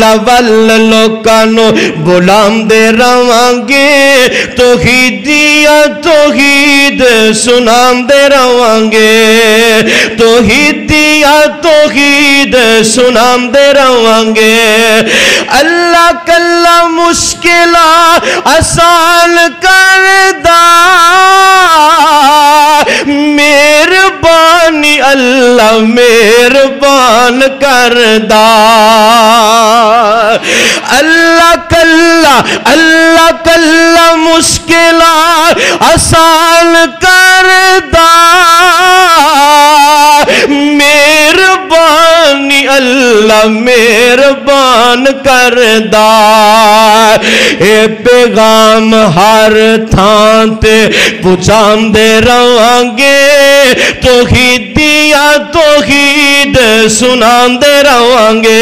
अल्लाह वल लोकां नू बुलांदे रवांगे तौहीदिया तौहीद सुनांदे रवांगे तौहीदिया तौहीद सुनांदे रवांगे अल्लाह कल्ला मुश्किला आसान करदा मेहरबानी अल्लाह मेहरबान करदा अल्लाह कल्ला मुश्किला आसान करदा मेहरबानी अल्लाह मेहरबान करदा ए पैगाम हर थां ते पहुंचांदे रवांगे तौहीदिया तौहीद सुनांदे रवांगे